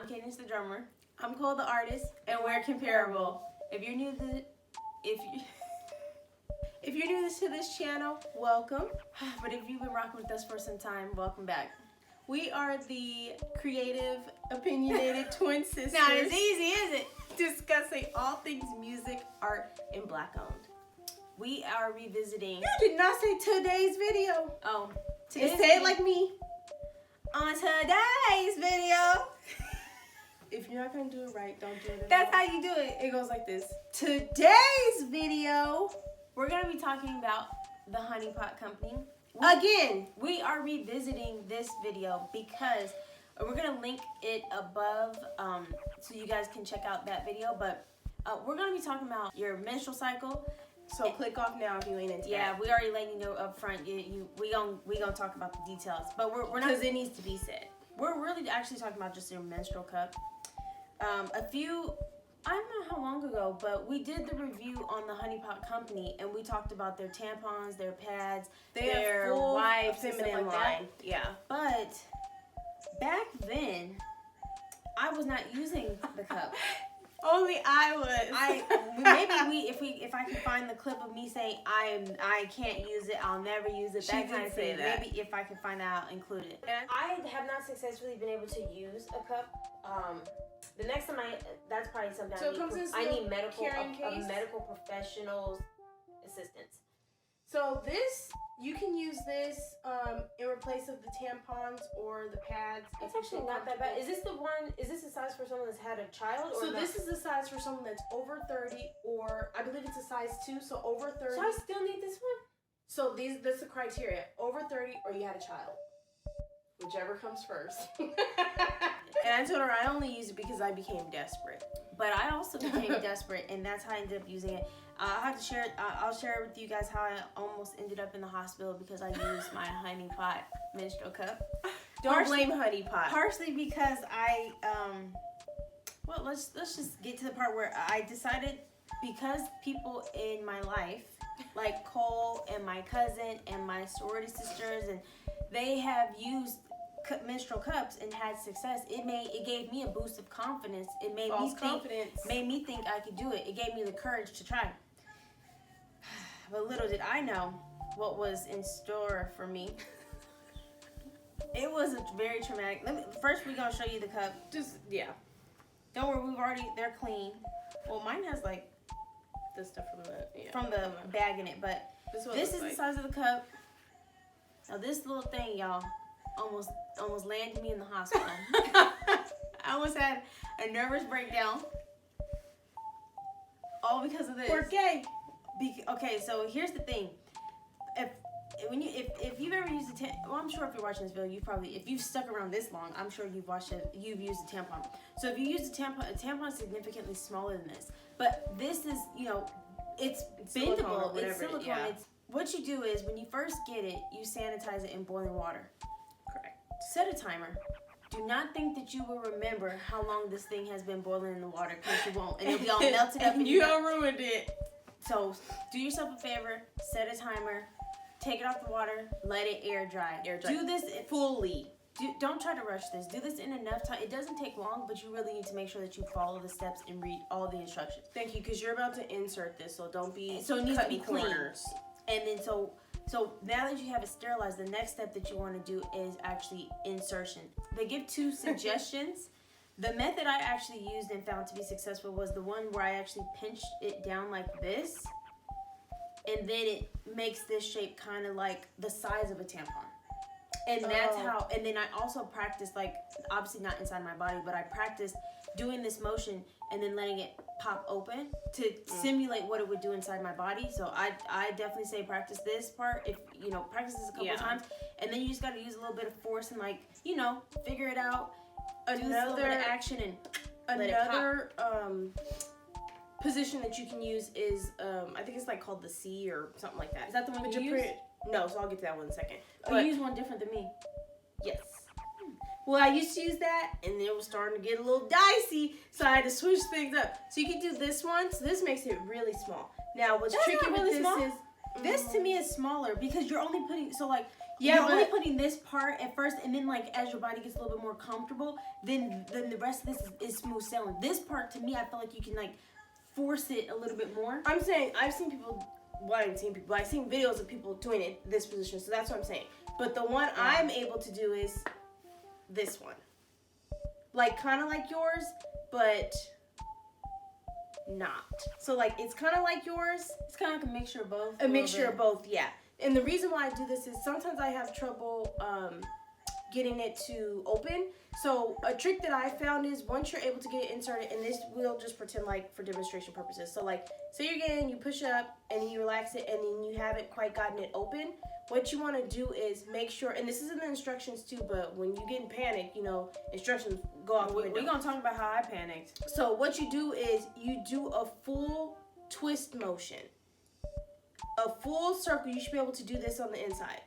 I'm Cadence the drummer. I'm Cole the artist, and we're Compairable. If you're new to this channel, welcome. But if you've been rocking with us for some time, welcome back. We are the creative, opinionated twin sisters. Not as easy, is it? Discussing all things music, art, and Black owned. We are revisiting. You did not say today's video. Oh, say it like me. On today's video. If you're not gonna do it right, don't do it. That's how you do it. It goes like this. Today's video, we're gonna be talking about the Honey Pot Company. Again, we are revisiting this video because we're gonna link it above, so you guys can check out that video. But we're gonna be talking about your menstrual cycle. So click off now if you ain't into that. We already letting you know up front. We gonna talk about the details, but we're not, because it needs to be said. We're really actually talking about just your menstrual cup. I don't know how long ago, but we did the review on the Honey Pot Company, and we talked about their tampons, their pads, their wipes, and stuff like that. Yeah. But back then, I was not using the cup. Only I was. If I can find the clip of me saying I can't use it, I'll never use it. That kind of thing. Maybe if I can find that, I'll include it. I have not successfully been able to use a cup. The next time that's probably something I need medical professionals assistance. So you can use this in replace of the tampons or the pads. It's actually not that bad. Is this the size for someone that's had a child? Or so this is the size for someone that's over 30, or I believe it's a size 2, so over 30. So I still need this one? So that's the criteria. Over 30 or you had a child. Whichever comes first. And I told her I only use it because I became desperate. But I also became desperate, and that's how I ended up using it. I have to share it. I'll share it with you guys how I almost ended up in the hospital because I used my Honey Pot menstrual cup. Don't blame Honey Pot. Partially because let's just get to the part where I decided, because people in my life, like Cole and my cousin and my sorority sisters, and they have used menstrual cups and had success, it gave me a boost of confidence. It made me think I could do it. It gave me the courage to try. But little did I know what was in store for me. It was a very traumatic. First, we're gonna show you the cup. Don't worry, they're clean. Well, mine has like the stuff from the bag in it, but this is the size of the cup. Now this little thing, y'all, almost landed me in the hospital. I almost had a nervous breakdown. All because of this. We're gay. Okay, so here's the thing. If you've ever used I'm sure if you're watching this video, if you've stuck around this long, I'm sure you've used a tampon. So if you use a tampon is significantly smaller than this. But this is, it's bendable, it's silicone. Yeah. What you do is, when you first get it, you sanitize it in boiling water. Correct. Set a timer. Do not think that you will remember how long this thing has been boiling in the water, because you won't. And it'll be all melted up. And you done ruined it. So do yourself a favor, set a timer, take it off the water, let it air dry. Do this fully. Don't try to rush this. Do this in enough time. It doesn't take long, but you really need to make sure that you follow the steps and read all the instructions. Thank you, because you're about to insert this, so don't be. So it needs to be clean. Corners. And then so now that you have it sterilized, the next step that you want to do is actually insertion. They give 2 suggestions. The method I actually used and found to be successful was the one where I actually pinched it down like this, and then it makes this shape kind of like the size of a tampon. And that's how, and then I also practiced, like, obviously not inside my body, but I practiced doing this motion and then letting it pop open to simulate what it would do inside my body. So I definitely say practice this part. If practice this a couple times, and then you just got to use a little bit of force and figure it out. Do this little bit of action and another position that you can use is I think it's called the C or something like that. Is that the one you use? No, so I'll get to that one in a second. Oh, you use one different than me. Yes. Well, I used to use that, and it was starting to get a little dicey, so I had to switch things up. So you can do this one. So this makes it really small. Now, what's tricky with this is this to me is smaller because you're only putting Yeah, you're only putting this part at first, and then like as your body gets a little bit more comfortable, then the rest of this is smooth sailing. This part, to me, I feel like you can like force it a little bit more. I'm saying I've seen people. Well, I haven't seen people. I've seen videos of people doing it this position, so that's what I'm saying. But the one I'm able to do is this one, like kind of like yours, but not. So like it's kind of like yours. It's kind of like a mixture of both. A mixture of both, yeah. And the reason why I do this is sometimes I have trouble getting it to open. So a trick that I found is once you're able to get it inserted, and this we'll just pretend like for demonstration purposes. So like, say you're getting, you push up and then you relax it and then you haven't quite gotten it open. What you want to do is make sure, and this is in the instructions too, but when you get in panic, you know, instructions go out the window. We're going to talk about how I panicked. So what you do is you do a full twist motion. A full circle. You should be able to do this on the inside.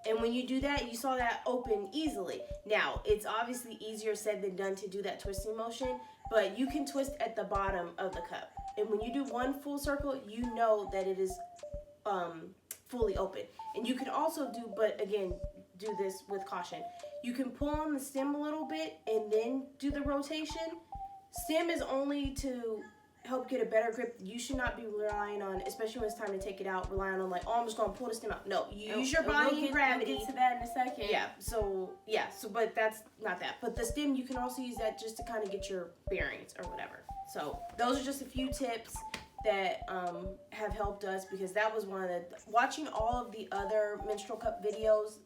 And when you do that, you saw that open easily. Now, it's obviously easier said than done to do that twisting motion, but you can twist at the bottom of the cup. And when you do one full circle, you know that it is fully open. And you can also do, but again, do this with caution. You can pull on the stem a little bit and then do the rotation. Stem is only to help get a better grip. You should not be relying on, especially when it's time to take it out, relying on like, oh, I'm just gonna pull the stem out. No, you use your body and gravity. We'll get to that in a second. So but that's not that. But the stem, you can also use that just to kind of get your bearings or whatever. So those are just a few tips that have helped us, because that was one of the, watching all of the other menstrual cup videos,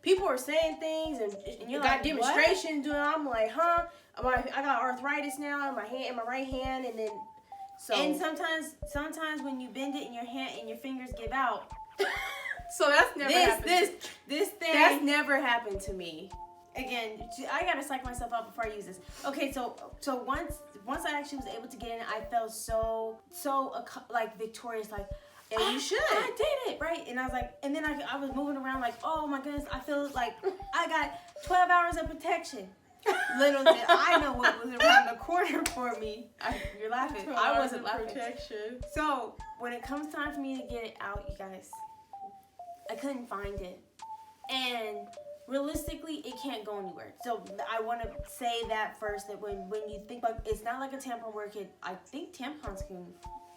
people are saying things and you got like, demonstrations doing. I'm like, huh? I got arthritis now in my hand, in my right hand, and then so. And sometimes when you bend it in your hand and your fingers give out. So that's never happened. This thing. That's never happened to me. Again, I gotta psych myself out before I use this. Okay, so once I actually was able to get in, I felt so like victorious, like. And you should. I did it, right? And I was like, and then I was moving around like, oh my goodness, I feel like I got 12 hours of protection. Little did I know what was around the corner for me. You're laughing. I wasn't laughing. Protection. So when it comes time for me to get it out, you guys, I couldn't find it. And realistically, it can't go anywhere. So I want to say that first, that when you think about, it's not like a tampon where I think tampons can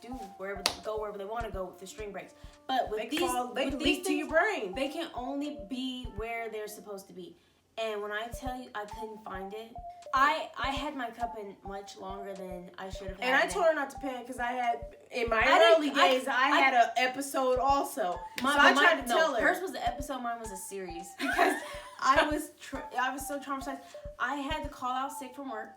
go wherever they want to go with the string breaks. But with these things, to your brain. They can only be where they're supposed to be. And when I tell you I couldn't find it, I had my cup in much longer than I should have had. And I told her not to panic because I had, in my early days, I had an episode also. So I tried to tell her. Hers was an episode, mine was a series. Because I was so traumatized. I had to call out sick from work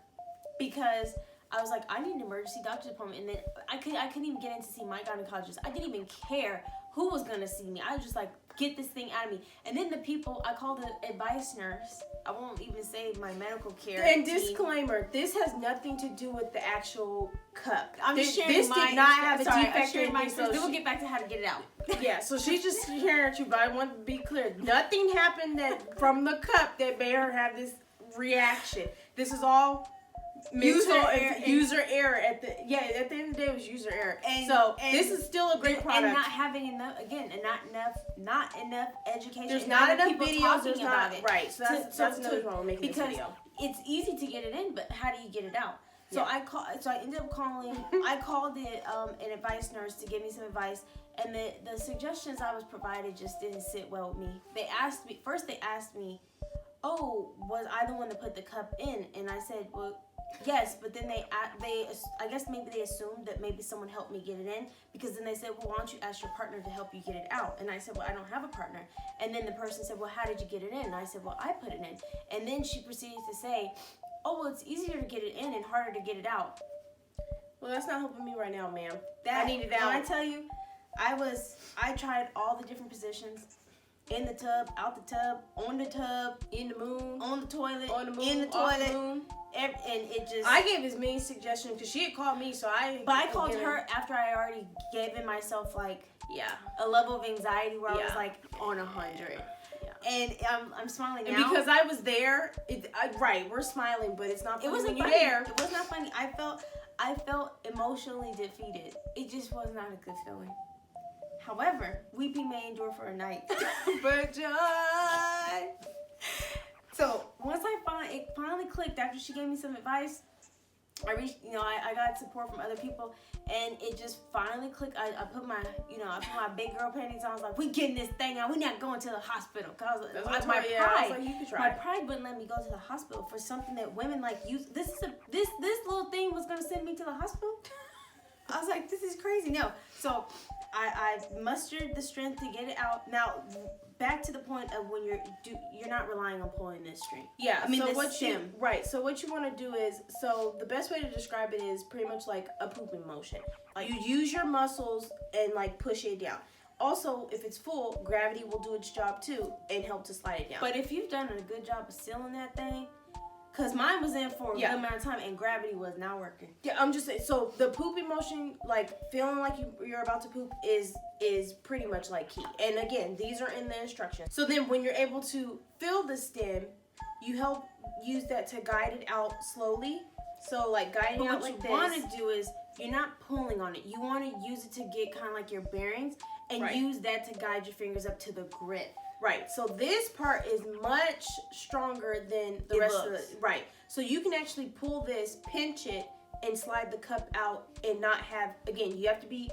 because I was like, I need an emergency doctor's appointment. And then I couldn't even get in to see my gynecologist. I didn't even care who was going to see me. I was just like, get this thing out of me. And then the people, I called the advice nurse. I won't even say my medical care And team. Disclaimer, this has nothing to do with the actual cup. This did not have a defect in my system. Then we'll get back to how to get it out. Yeah, so she's just sharing it, but I want to be clear. Nothing happened from the cup that made her have this reaction. This is all user error at the end of the day, it was user error. And this is still a great product. And not having enough, again, and not enough education. There's not enough videos. There's not it. Right. So that's another problem with making this video. It's easy to get it in, but how do you get it out? So I ended up calling. I called an advice nurse to give me some advice, and the suggestions I was provided just didn't sit well with me. They asked me, oh, was I the one that put the cup in? And I said, well, yes, but then they I guess maybe they assumed that maybe someone helped me get it in, because then they said, well, why don't you ask your partner to help you get it out? And I said, well, I don't have a partner. And then the person said, well, how did you get it in? And I said, well, I put it in. And then she proceeded to say, oh, well, it's easier to get it in and harder to get it out. Well, that's not helping me right now, ma'am. I need it out. When I tell you, I tried all the different positions. In the tub, out the tub, on the tub, in the moon, on the toilet, on the moon, in the toilet, the moon. And it just. I gave as many suggestions because she had called me, so I. But I called her after I already given myself a level of anxiety where I was like on 100. Yeah. And I'm smiling now. And because I was there, we're smiling, but it's not funny. It wasn't when funny. You're there. It was not funny. I felt emotionally defeated. It just was not a good feeling. However, weeping may endure for a night, but joy. So once it finally clicked after she gave me some advice. I reached, I got support from other people, and it just finally clicked. I put my big girl panties on. I was like, we getting this thing out. We not going to the hospital. Cause my pride wouldn't let me go to the hospital for something that women like use. This little thing was gonna send me to the hospital. I was like, this is crazy. No, so I mustered the strength to get it out. Now back to the point of when you're not relying on pulling this string. Yeah, I mean so what you want to do is, the best way to describe it is pretty much like a pooping motion. Like you use your muscles and like push it down. Also, if it's full, gravity will do its job too and help to slide it down. But if you've done a good job of sealing that thing, because mine was in for a good amount of time and gravity was not working. Yeah, I'm just saying. So the pooping motion, like feeling like you're about to poop, is pretty much like key. And again, these are in the instructions. So then when you're able to fill the stem, you help use that to guide it out slowly. So like guiding out like this. What you want to do is you're not pulling on it. You want to use it to get kind of like your bearings and use that to guide your fingers up to the grip. Right, so this part is much stronger than the rest of the... Right, so you can actually pull this, pinch it, and slide the cup out and not have... Again, you gotta be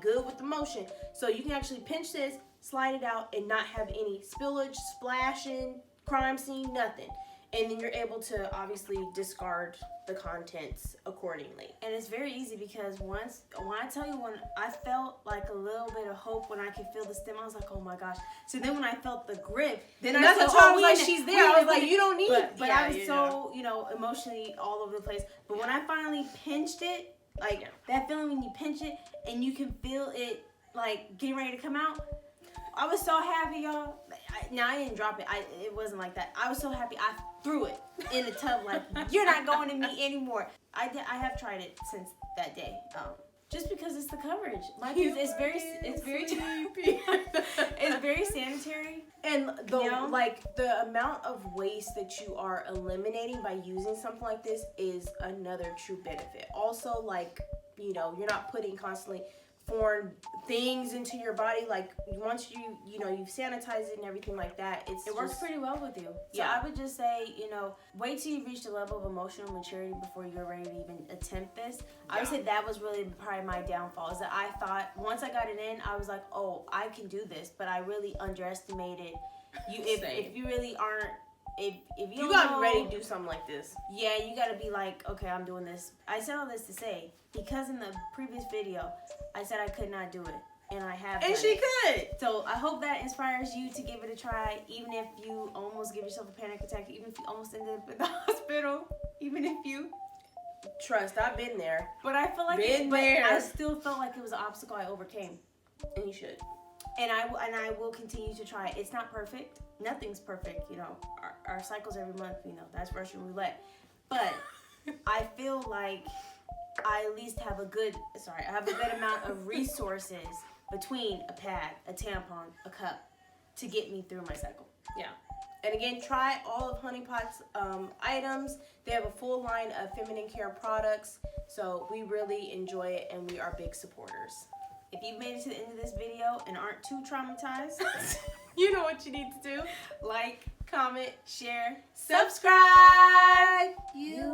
good with the motion. So you can actually pinch this, slide it out, and not have any spillage, splashing, crime scene, nothing. And then you're able to obviously discard the contents accordingly. And it's very easy because when I felt like a little bit of hope when I could feel the stem, I was like, oh my gosh. So then when I felt the grip, then I was like, she's there. I was like, you don't need it. But I was so, emotionally all over the place. But when I finally pinched it, like that feeling when you pinch it and you can feel it like getting ready to come out, I was so happy, y'all. I didn't drop it. It wasn't like that. I was so happy. I threw it in the tub like, you're not going to me anymore. I have tried it since that day. Just because it's the coverage. It's very sanitary. And the amount of waste that you are eliminating by using something like this is another true benefit. Also, you're not putting constantly foreign things into your body. Like once you've sanitized it and everything like that, it works pretty well with you. So I would just say, wait till you reach the level of emotional maturity before you're ready to even attempt this. I would say that was really probably my downfall, is that I thought once I got it in, I was like, oh, I can do this, but I really underestimated you. If you really aren't, if you gotta be ready to do something like this. Yeah, you gotta be like, okay, I'm doing this. I said all this to say, because in the previous video, I said I could not do it, and I have. And she could. So I hope that inspires you to give it a try, even if you almost give yourself a panic attack, even if you almost ended up in the hospital, even if you. Trust, I've been there. But I feel like I still felt like it was an obstacle I overcame. And you should. And I will continue to try it. It's not perfect. Nothing's perfect. Our cycles every month. That's Russian roulette. But I feel like I at least have a good amount of resources between a pad, a tampon, a cup to get me through my cycle. Yeah. And again, try all of Honey Pot's items. They have a full line of feminine care products. So we really enjoy it and we are big supporters. If you've made it to the end of this video and aren't too traumatized, you know what you need to do. Like, comment, share, subscribe. You